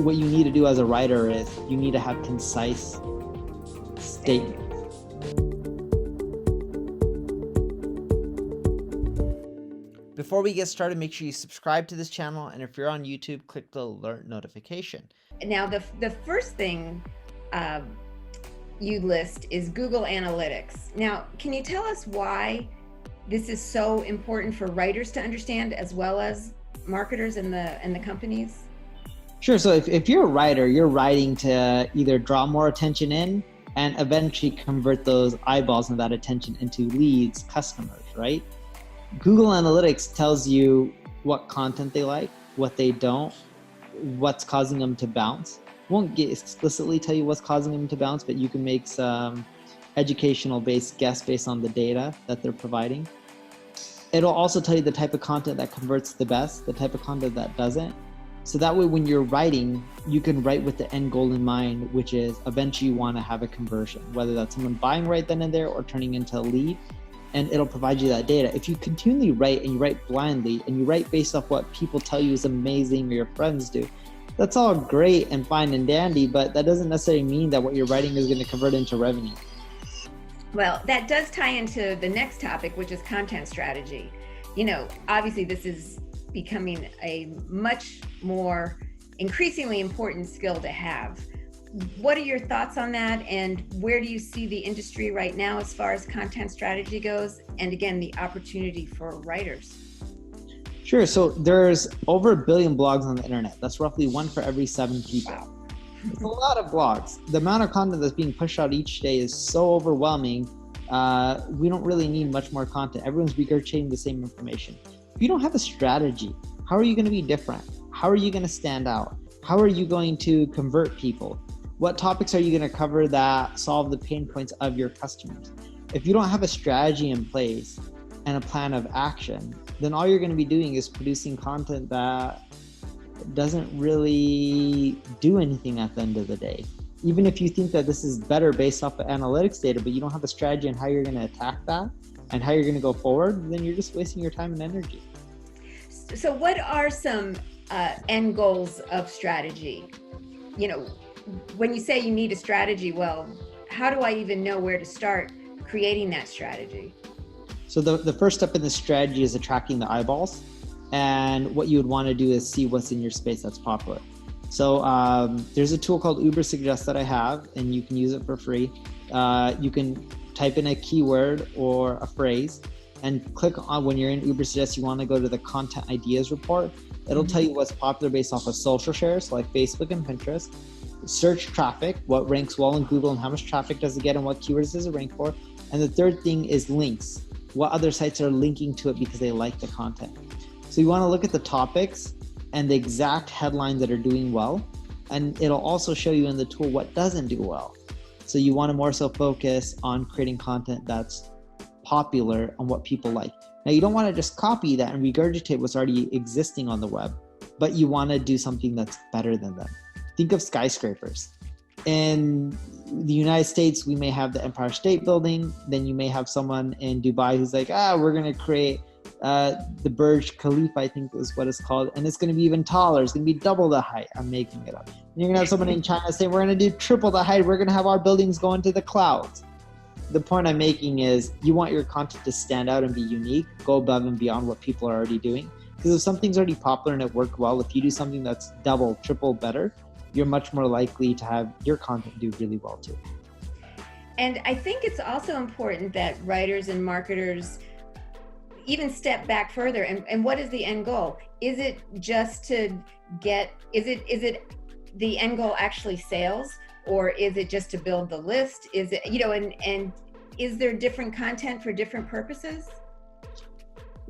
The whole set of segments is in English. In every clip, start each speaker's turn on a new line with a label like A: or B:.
A: what you need to do as a writer is you need to have concise statements. Before we get started, make sure you subscribe to this channel, and if you're on YouTube, click the alert notification.
B: Now, the first thing you list is Google Analytics. Now, can you tell us why this is so important for writers to understand, as well as marketers and the companies?
A: Sure. So if you're a writer, you're writing to either draw more attention in and eventually convert those eyeballs and that attention into leads, customers, right? Google Analytics tells you what content they like, what they don't, what's causing them to bounce. Won't explicitly tell you what's causing them to bounce, but you can make some educational based guess based on the data that they're providing. It'll also tell you the type of content that converts the best, the type of content that doesn't. So that way, when you're writing, you can write with the end goal in mind, which is eventually you want to have a conversion, whether that's someone buying right then and there or turning into a lead. And it'll provide you that data. If you continually write and you write blindly and you write based off what people tell you is amazing or your friends do, that's all great and fine and dandy, but that doesn't necessarily mean that what you're writing is going to convert into revenue.
B: Well, that does tie into the next topic, which is content strategy. You know, obviously this is becoming a much more increasingly important skill to have. What are your thoughts on that, and where do you see the industry right now as far as content strategy goes, and again, the opportunity for writers?
A: Sure. So there's over 1 billion blogs on the internet. That's roughly 1 for every 7 people.
B: Wow.
A: It's a lot of blogs. The amount of content that's being pushed out each day is so overwhelming. We don't really need much more content. Everyone's regurgitating the same information. If you don't have a strategy, how are you going to be different? How are you going to stand out? How are you going to convert people? What topics are you going to cover that solve the pain points of your customers? If you don't have a strategy in place and a plan of action, then all you're going to be doing is producing content that doesn't really do anything at the end of the day. Even if you think that this is better based off of analytics data, but you don't have a strategy on how you're going to attack that and how you're going to go forward, then you're just wasting your time and energy.
B: So what are some end goals of strategy? You know, when you say you need a strategy, well, how do I even know where to start creating that strategy?
A: So the first step in the strategy is attracting the eyeballs. And what you would want to do is see what's in your space that's popular. So there's a tool called Ubersuggest that I have, and you can use it for free. You can type in a keyword or a phrase and click on, when you're in Ubersuggest, you want to go to the content ideas report. It'll tell you what's popular based off of social shares, like Facebook and Pinterest. Search traffic, what ranks well in Google and how much traffic does it get and what keywords does it rank for. And the third thing is links. What other sites are linking to it because they like the content. So you want to look at the topics and the exact headlines that are doing well. And it'll also show you in the tool what doesn't do well. So you want to more so focus on creating content that's popular and what people like. Now, you don't want to just copy that and regurgitate what's already existing on the web, but you want to do something that's better than them. Think of skyscrapers. In the United States, we may have the Empire State Building. Then you may have someone in Dubai who's like, we're going to create the Burj Khalifa, I think is what it's called. And it's going to be even taller. It's going to be double the height. I'm making it up. And you're going to have someone in China saying, we're going to do triple the height. We're going to have our buildings go into the clouds. The point I'm making is you want your content to stand out and be unique, go above and beyond what people are already doing. Because if something's already popular and it worked well, if you do something that's double, triple better, you're much more likely to have your content do really well too.
B: And I think it's also important that writers and marketers even step back further. And what is the end goal? Is it just to get, is it the end goal actually sales? Or is it just to build the list? Is it, and is there different content for different purposes?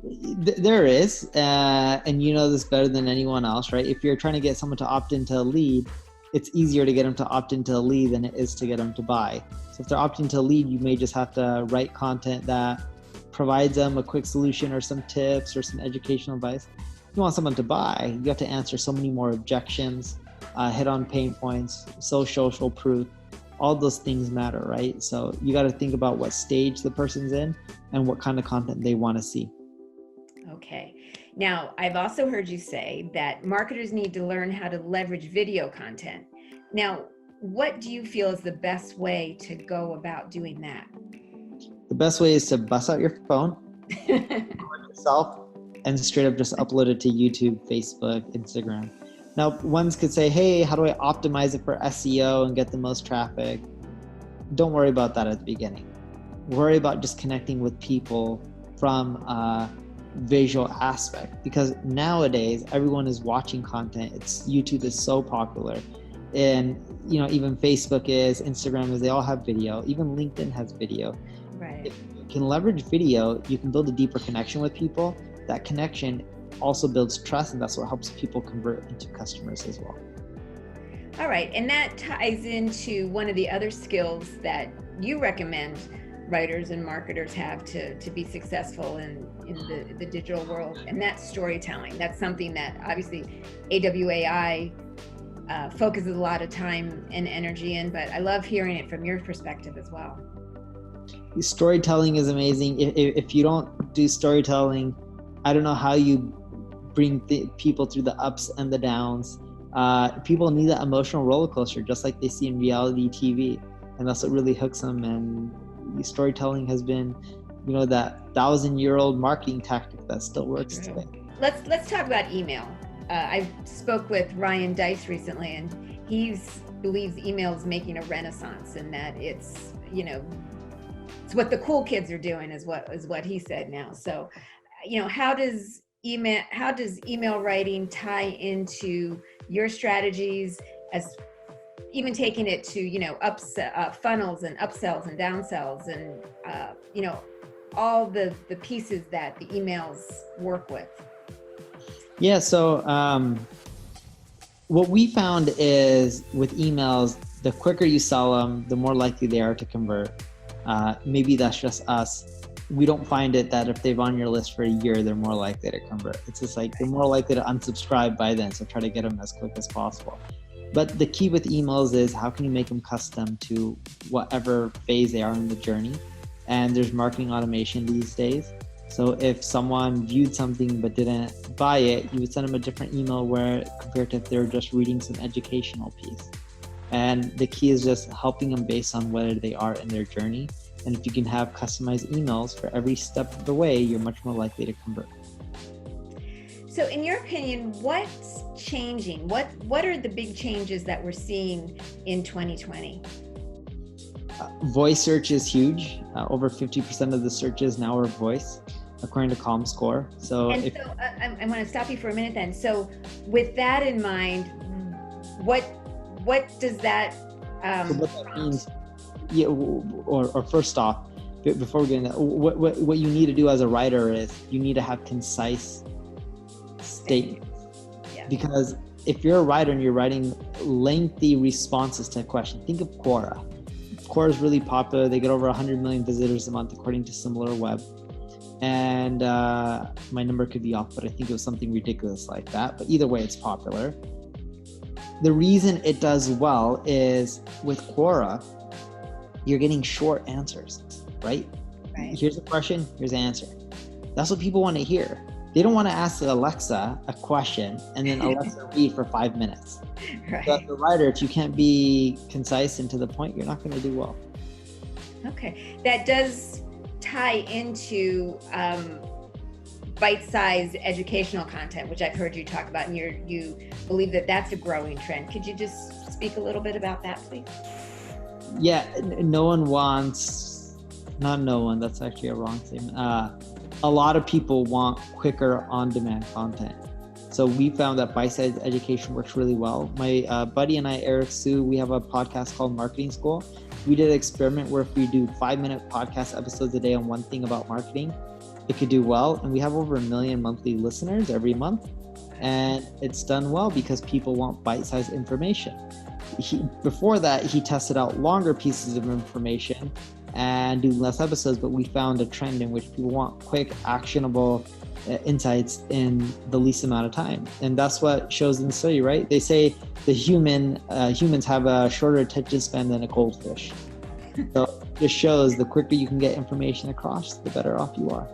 A: There is, and you know this better than anyone else, right? If you're trying to get someone to opt into a lead, it's easier to get them to opt into a lead than it is to get them to buy. So if they're opting to a lead, you may just have to write content that provides them a quick solution or some tips or some educational advice. If you want someone to buy, you have to answer so many more objections, hit on pain points, social proof. All those things matter, right? So you got to think about what stage the person's in and what kind of content they want to see.
B: Okay. Now, I've also heard you say that marketers need to learn how to leverage video content. Now, what do you feel is the best way to go about doing that?
A: The best way is to bust out your phone, record yourself, and straight up just upload it to YouTube, Facebook, Instagram. Now, ones could say, hey, how do I optimize it for SEO and get the most traffic? Don't worry about that at the beginning. Worry about just connecting with people from a visual aspect, because nowadays everyone is watching content. YouTube is so popular, and even Facebook is, Instagram is, they all have video. Even LinkedIn has video.
B: Right.
A: If you can leverage video, you can build a deeper connection with people. That connection also builds trust, and that's what helps people convert into customers as well.
B: All right, and that ties into one of the other skills that you recommend writers and marketers have to be successful in the digital world, and that's storytelling. That's something that obviously AWAI focuses a lot of time and energy in, but I love hearing it from your perspective as well.
A: Storytelling is amazing. If you don't do storytelling, I don't know how you bring people through the ups and the downs. People need that emotional roller coaster, just like they see in reality TV, and that's what really hooks them. And storytelling has been, that 1,000-year-old marketing tactic that still works today.
B: Let's talk about email. I spoke with Ryan Deiss recently, and he believes email is making a renaissance, and that it's what the cool kids are doing is what he said now. So, how does email writing tie into your strategies, as even taking it to funnels and upsells and downsells and all the pieces that the emails work with?
A: Yeah, so what we found is with emails, the quicker you sell them, the more likely they are to convert. Maybe that's just us. We don't find it that if they've on your list for a year, they're more likely to convert. It's just like they're more likely to unsubscribe by then, so try to get them as quick as possible. But the key with emails is how can you make them custom to whatever phase they are in the journey. And there's marketing automation these days. So if someone viewed something but didn't buy it, you would send them a different email compared to if they're just reading some educational piece. And the key is just helping them based on where they are in their journey. And if you can have customized emails for every step of the way, you're much more likely to convert.
B: So in your opinion, what's changing? What are the big changes that we're seeing in 2020?
A: Voice search is huge. Over 50% of the searches now are voice, according to ComScore.
B: I want to stop you for a minute then. So with that in mind, what does that
A: so what that means? Yeah, or first off, before we get into that, what you need to do as a writer is you need to have concise statements.
B: Yeah.
A: Because if you're a writer and you're writing lengthy responses to a question, think of Quora. Quora is really popular. They get over 100 million visitors a month, according to SimilarWeb. And my number could be off, but I think it was something ridiculous like that. But either way, it's popular. The reason it does well is with Quora, you're getting short answers, right? Here's a question, here's an answer. That's what people want to hear. They don't want to ask Alexa a question and then Alexa read for 5 minutes.
B: Right.
A: So as a writer, if you can't be concise and to the point, you're not going to do well.
B: Okay, that does tie into bite-sized educational content, which I've heard you talk about, and you believe that that's a growing trend. Could you just speak a little bit about that, please?
A: Yeah, that's actually a wrong statement. A lot of people want quicker on-demand content. So we found that bite-sized education works really well. My buddy and I, Eric Sue, we have a podcast called Marketing School. We did an experiment where if we do 5-minute podcast episodes a day on one thing about marketing, it could do well. And we have over 1 million monthly listeners every month. And it's done well because people want bite-sized information. Before that, he tested out longer pieces of information and do less episodes, but we found a trend in which people want quick, actionable insights in the least amount of time. And that's what shows in the study, right? They say humans have a shorter attention span than a goldfish. So this shows the quicker you can get information across, the better off you are.